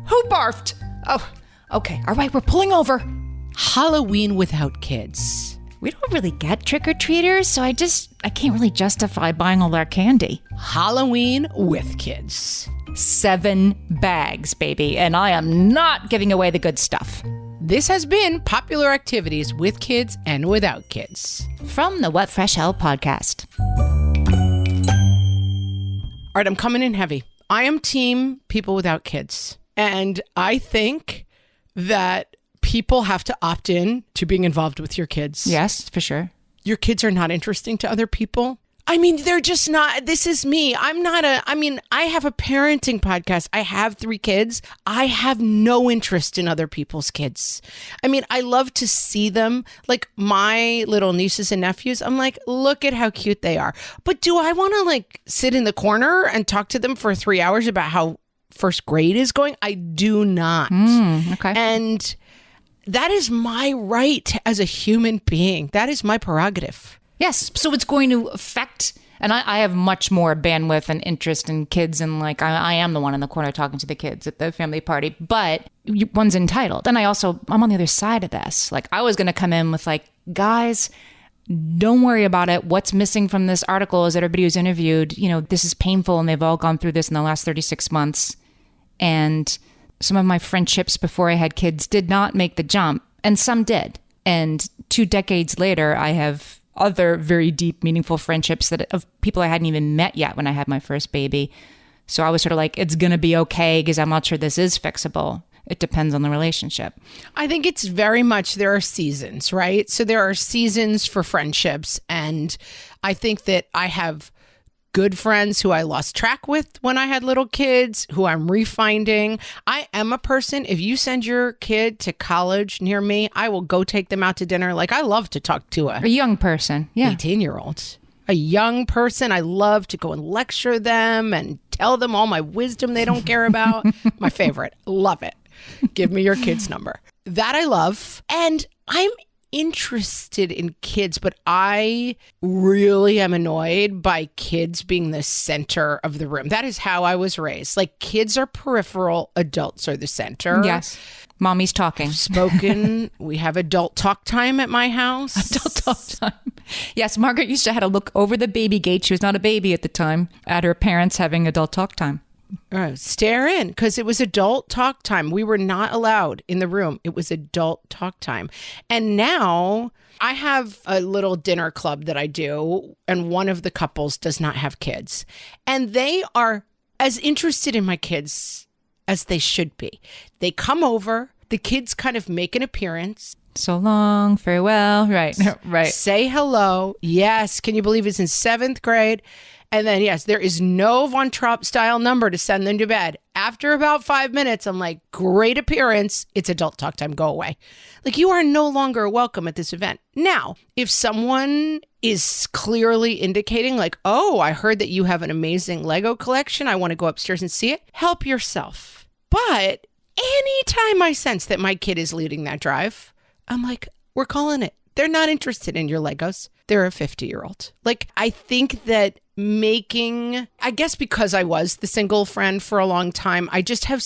[SPEAKER 4] who barfed? Oh, okay, all right, we're pulling over.
[SPEAKER 1] Halloween Without Kids.
[SPEAKER 4] We don't really get trick-or-treaters, so I can't really justify buying all that candy.
[SPEAKER 1] Halloween with Kids.
[SPEAKER 4] 7 bags, baby, and I am not giving away the good stuff.
[SPEAKER 1] This has been Popular Activities with Kids and Without Kids.
[SPEAKER 4] From the What Fresh Hell podcast.
[SPEAKER 1] All right, I'm coming in heavy. I am team people without kids. And I think that people have to opt in to being involved with your kids.
[SPEAKER 2] Yes, for sure.
[SPEAKER 1] Your kids are not interesting to other people. I mean, they're just not. This is me. I have a parenting podcast. I have 3 kids. I have no interest in other people's kids. I mean, I love to see them. Like my little nieces and nephews, I'm like, look at how cute they are. But do I want to like sit in the corner and talk to them for 3 hours about how first grade is going? I do not.
[SPEAKER 2] Okay.
[SPEAKER 1] And that is my right as a human being. That is my prerogative.
[SPEAKER 2] Yes. So it's going to affect, and I have much more bandwidth and interest in kids, and like I am the one in the corner talking to the kids at the family party, but one's entitled. And I'm on the other side of this. Like I was going to come in with like, guys, don't worry about it. What's missing from this article is that everybody who's interviewed, this is painful and they've all gone through this in the last 36 months. And some of my friendships before I had kids did not make the jump, and some did. And 2 decades later, I have other very deep, meaningful friendships of people I hadn't even met yet when I had my first baby. So I was sort of like, it's going to be okay because I'm not sure this is fixable. It depends on the relationship.
[SPEAKER 1] I think it's very much, there are seasons, right? So there are seasons for friendships. And I think that I have good friends who I lost track with when I had little kids, who I'm refinding. I am a person, if you send your kid to college near me, I will go take them out to dinner. Like I love to talk to
[SPEAKER 2] A young person. Yeah.
[SPEAKER 1] 18-year-old. A young person. I love to go and lecture them and tell them all my wisdom they don't care about. My favorite. Love it. Give me your kid's number. That I love. And I'm interested in kids, but I really am annoyed by kids being the center of the room. That is how I was raised. Like kids are peripheral, adults are the center.
[SPEAKER 2] Yes. Mommy's talking.
[SPEAKER 1] Spoken. We have adult talk time at my house.
[SPEAKER 2] Adult talk time. Yes, Margaret used to have to look over the baby gate. She was not a baby at the time, at her parents having adult talk time.
[SPEAKER 1] Stare in, because it was adult talk time. We were not allowed in the room. It was adult talk time. And now I have a little dinner club that I do, and one of the couples does not have kids. And they are as interested in my kids as they should be. They come over, the kids kind of make an appearance.
[SPEAKER 2] So long, farewell. Right, right.
[SPEAKER 1] Say hello. Yes. Can you believe it's in 7th grade? And then, yes, there is no Von Trapp style number to send them to bed. After about 5 minutes, I'm like, great appearance. It's adult talk time. Go away. Like, you are no longer welcome at this event. Now, if someone is clearly indicating like, oh, I heard that you have an amazing Lego collection. I want to go upstairs and see it. Help yourself. But anytime I sense that my kid is leading that drive, I'm like, we're calling it. They're not interested in your Legos. They're a 50-year-old. Like, I think that I guess because I was the single friend for a long time, I just have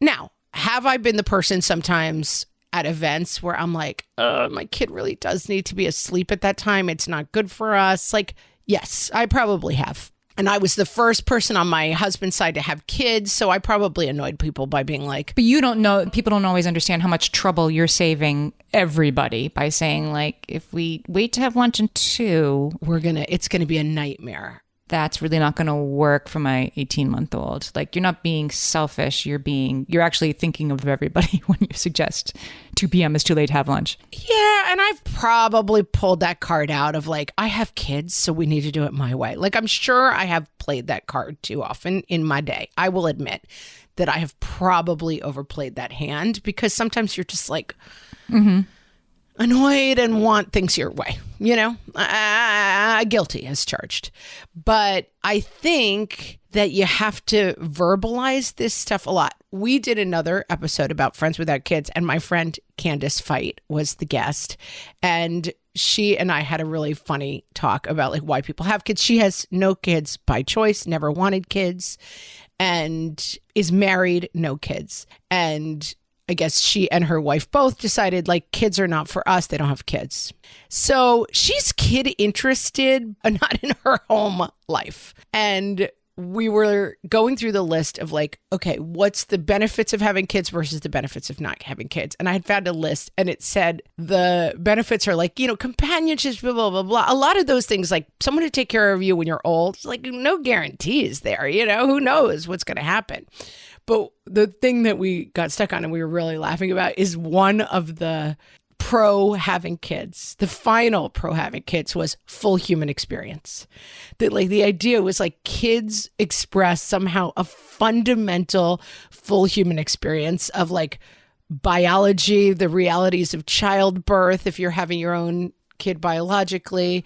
[SPEAKER 1] now, have I been the person sometimes at events where I'm like, my kid really does need to be asleep at that time. It's not good for us. Like, yes, I probably have. And I was the first person on my husband's side to have kids. So I probably annoyed people by being like,
[SPEAKER 2] but you don't know, people don't always understand how much trouble you're saving everybody by saying like, if we wait to have lunch in 2,
[SPEAKER 1] it's going to be a nightmare.
[SPEAKER 2] that's really not going to work for my 18-month-old. Like, you're not being selfish. You're actually thinking of everybody when you suggest 2 p.m. is too late to have lunch.
[SPEAKER 1] Yeah, and I've probably pulled that card out of like, I have kids, so we need to do it my way. Like, I'm sure I have played that card too often in my day. I will admit that I have probably overplayed that hand because sometimes you're just like annoyed and want things your way, you know? Guilty as charged. But I think that you have to verbalize this stuff a lot. We did another episode about Friends Without Kids, and my friend Candace Fight was the guest. And she and I had a really funny talk about like why people have kids. She has no kids by choice, never wanted kids, and is married, no kids. And I guess she and her wife both decided like kids are not for us. They don't have kids. So she's kid interested, but not in her home life. And we were going through the list of like, okay, what's the benefits of having kids versus the benefits of not having kids? And I had found a list and it said the benefits are like, you know, companionship, blah, blah, blah, blah. A lot of those things, like someone to take care of you when you're old, like no guarantees there, you know, who knows what's going to happen. But the thing that we got stuck on and we were really laughing about is one of the pro having kids. The final pro having kids was full human experience. That like the idea was like kids express somehow a fundamental full human experience of like biology, the realities of childbirth, if you're having your own kid biologically.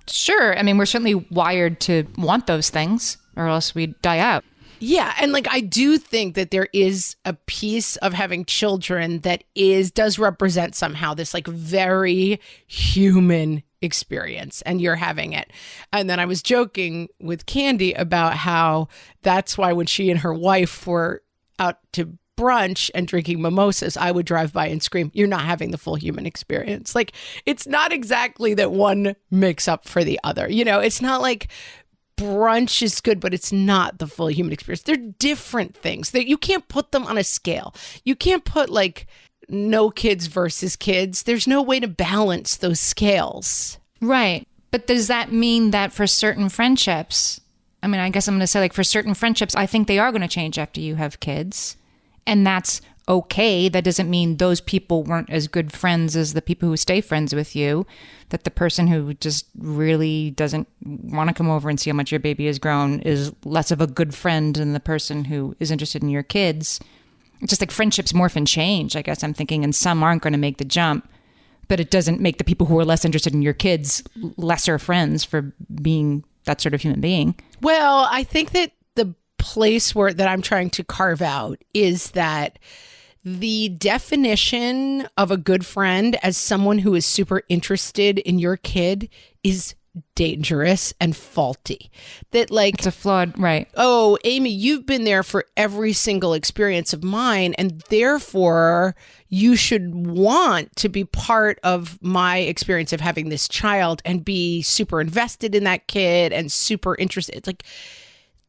[SPEAKER 2] Sure. I mean, we're certainly wired to want those things or else we'd die out.
[SPEAKER 1] Yeah. And like, I do think that there is a piece of having children that does represent somehow this like very human experience and you're having it. And then I was joking with Candy about how that's why when she and her wife were out to brunch and drinking mimosas, I would drive by and scream, you're not having the full human experience. Like, it's not exactly that one makes up for the other. You know, it's not like brunch is good, but it's not the full human experience. They're different things that you can't put them on a scale. You can't put like no kids versus kids. There's no way to balance those scales.
[SPEAKER 2] Right. But does that mean that for certain friendships, I mean, I guess I'm going to say like for certain friendships, I think they are going to change after you have kids. And that's okay. That doesn't mean those people weren't as good friends as the people who stay friends with you. That the person who just really doesn't want to come over and see how much your baby has grown is less of a good friend than the person who is interested in your kids. It's just like friendships morph and change, I guess I'm thinking, and some aren't going to make the jump. But it doesn't make the people who are less interested in your kids lesser friends for being that sort of human being.
[SPEAKER 1] Well, I think that the place that I'm trying to carve out is that the definition of a good friend as someone who is super interested in your kid is dangerous and faulty. That like,
[SPEAKER 2] it's a flawed, right?
[SPEAKER 1] Oh, Amy, you've been there for every single experience of mine, and therefore you should want to be part of my experience of having this child and be super invested in that kid and super interested. It's like,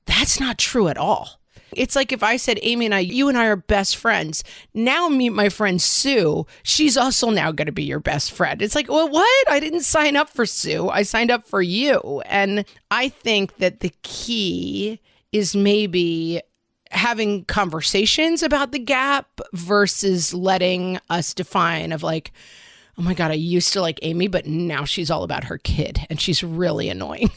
[SPEAKER 1] that's not true at all. It's like if I said, Amy and you and I are best friends. Now meet my friend Sue. She's also now going to be your best friend. It's like, well, what? I didn't sign up for Sue. I signed up for you. And I think that the key is maybe having conversations about the gap versus letting us define of like, oh my God, I used to like Amy, but now she's all about her kid and she's really annoying.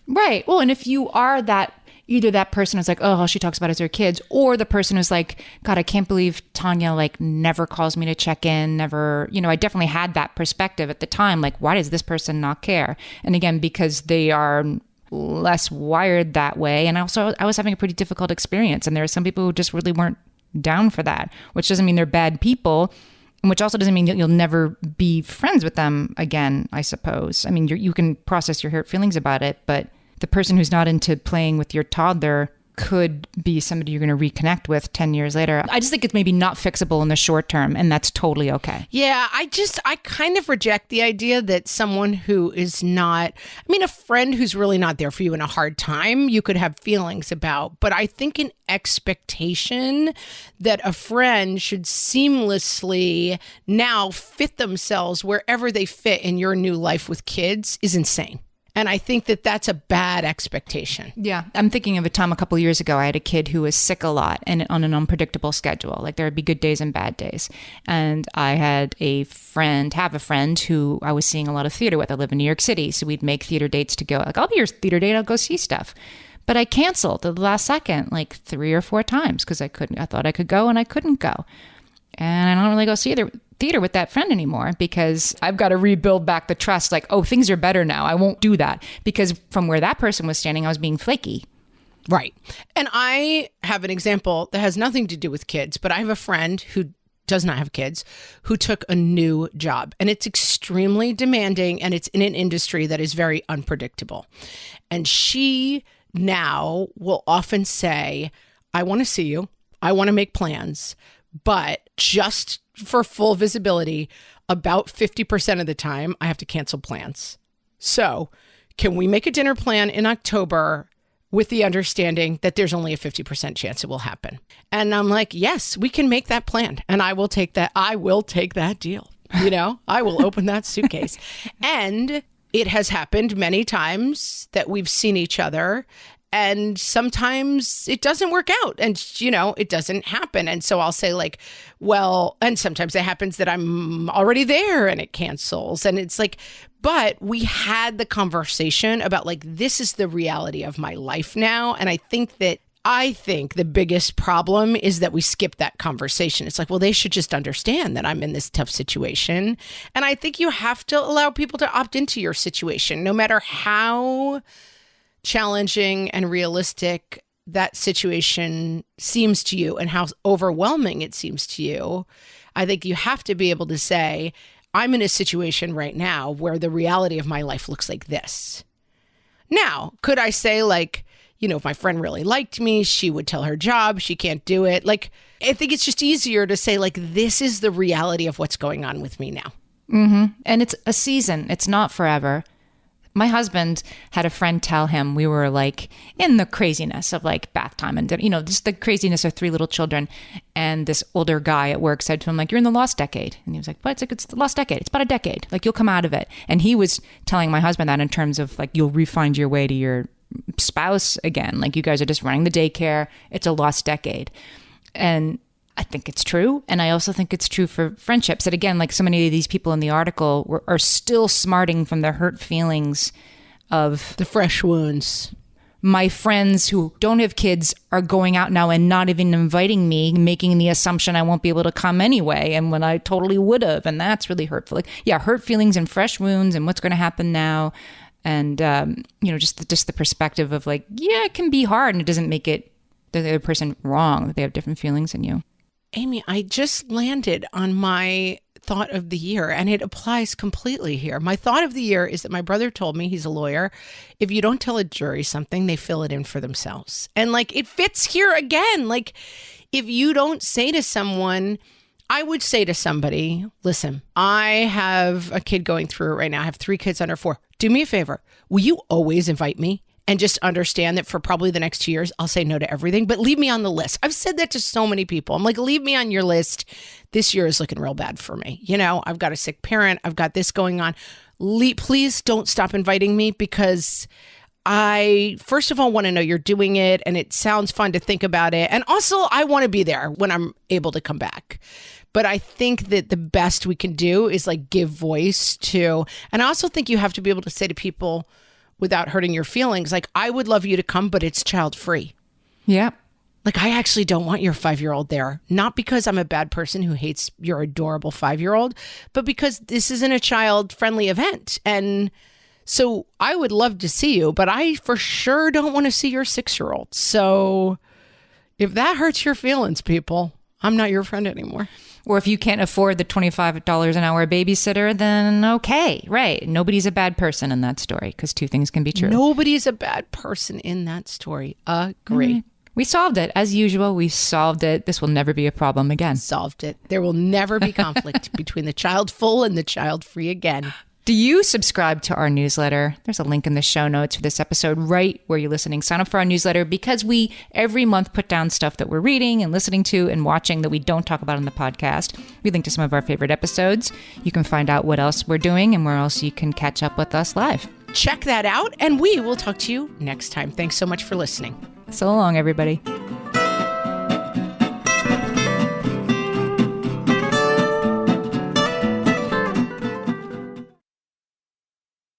[SPEAKER 2] Right. Well, and if you are that, either that person who's like, oh, all she talks about is her kids, or the person who's like, God, I can't believe Tanya like never calls me to check in, never, you know, I definitely had that perspective at the time. Like, why does this person not care? And again, because they are less wired that way. And also, I was having a pretty difficult experience. And there are some people who just really weren't down for that, which doesn't mean they're bad people. And which also doesn't mean you'll never be friends with them again, I suppose. I mean, you can process your hurt feelings about it, but the person who's not into playing with your toddler could be somebody you're going to reconnect with 10 years later. I just think it's maybe not fixable in the short term, and that's totally okay.
[SPEAKER 1] Yeah, I kind of reject the idea that someone who is not, I mean, a friend who's really not there for you in a hard time, you could have feelings about. But I think an expectation that a friend should seamlessly now fit themselves wherever they fit in your new life with kids is insane. And I think that that's a bad expectation.
[SPEAKER 2] Yeah. I'm thinking of a time a couple of years ago, I had a kid who was sick a lot and on an unpredictable schedule. Like there would be good days and bad days. And I had a friend who I was seeing a lot of theater with. I live in New York City. So we'd make theater dates to go, like, I'll be your theater date. I'll go see stuff. But I canceled at the last second, like 3 or 4 times because I thought I could go and I couldn't go. And I don't really go see theater with that friend anymore because I've got to rebuild back the trust. Like, oh, things are better now. I won't do that because from where that person was standing, I was being flaky.
[SPEAKER 1] Right. And I have an example that has nothing to do with kids, but I have a friend who does not have kids who took a new job, and it's extremely demanding and it's in an industry that is very unpredictable. And she now will often say, I want to see you. I want to make plans. But just for full visibility, about 50% of the time, I have to cancel plans. So can we make a dinner plan in October with the understanding that there's only a 50% chance it will happen? And I'm like, yes, we can make that plan. And I will take that. I will take that deal. You know, I will open that suitcase. And it has happened many times that we've seen each other. And sometimes it doesn't work out and, you know, it doesn't happen. And so I'll say like, well, and sometimes it happens that I'm already there and it cancels. And it's like, but we had the conversation about like, this is the reality of my life now. And I think the biggest problem is that we skip that conversation. It's like, well, they should just understand that I'm in this tough situation. And I think you have to allow people to opt into your situation, no matter how challenging and realistic that situation seems to you and how overwhelming it seems to you. I think you have to be able to say, I'm in a situation right now where the reality of my life looks like this. Now, could I say like, you know, if my friend really liked me, she would tell her job, she can't do it. Like, I think it's just easier to say like, this is the reality of what's going on with me now.
[SPEAKER 2] Mm-hmm. And it's a season. It's not forever. My husband had a friend tell him we were like in the craziness of like bath time and, you know, just the craziness of 3 little children. And this older guy at work said to him, like, you're in the lost decade. And he was like, what? It's like, it's the lost decade. It's about a decade. Like, you'll come out of it. And he was telling my husband that in terms of like, you'll re-find your way to your spouse again. Like, you guys are just running the daycare. It's a lost decade. And I think it's true. And I also think it's true for friendships that, again, like so many of these people in the article are still smarting from the hurt feelings of
[SPEAKER 1] the fresh wounds.
[SPEAKER 2] My friends who don't have kids are going out now and not even inviting me, making the assumption I won't be able to come anyway. And when I totally would have. And that's really hurtful. Like, yeah, hurt feelings and fresh wounds and what's going to happen now. And, you know, just the perspective of like, yeah, it can be hard. And it doesn't make it the other person wrong, that they have different feelings than you.
[SPEAKER 1] Amy, I just landed on my thought of the year, and it applies completely here. My thought of the year is that my brother told me, he's a lawyer, if you don't tell a jury something, they fill it in for themselves. And like, it fits here again. Like, if you don't say to someone, I would say to somebody, listen, I have a kid going through it right now. I have 3 kids under 4. Do me a favor. Will you always invite me? And just understand that for probably the next 2 years, I'll say no to everything, but leave me on the list. I've said that to so many people. I'm like, leave me on your list. This year is looking real bad for me. You know, I've got a sick parent. I've got this going on. Please don't stop inviting me because I, first of all, want to know you're doing it and it sounds fun to think about it. And also, I want to be there when I'm able to come back. But I think that the best we can do is like give voice to, and I also think you have to be able to say to people, without hurting your feelings, like, I would love you to come, but it's child free.
[SPEAKER 2] Yeah.
[SPEAKER 1] Like, I actually don't want your 5-year-old there. Not because I'm a bad person who hates your adorable 5-year-old, but because this isn't a child-friendly event. And so I would love to see you, but I for sure don't want to see your 6-year-old. So if that hurts your feelings, people, I'm not your friend anymore.
[SPEAKER 2] Or if you can't afford the $25 an hour babysitter, then okay, right. Nobody's a bad person in that story because 2 things can be true.
[SPEAKER 1] Nobody's a bad person in that story. Agree.
[SPEAKER 2] Mm-hmm. We solved it. As usual, we solved it. This will never be a problem again.
[SPEAKER 1] Solved it. There will never be conflict between the child full and the child free again.
[SPEAKER 2] Do you subscribe to our newsletter? There's a link in the show notes for this episode right where you're listening. Sign up for our newsletter because we every month put down stuff that we're reading and listening to and watching that we don't talk about on the podcast. We link to some of our favorite episodes. You can find out what else we're doing and where else you can catch up with us live.
[SPEAKER 1] check that out, and we will talk to you next time. Thanks so much for listening.
[SPEAKER 2] So long, everybody.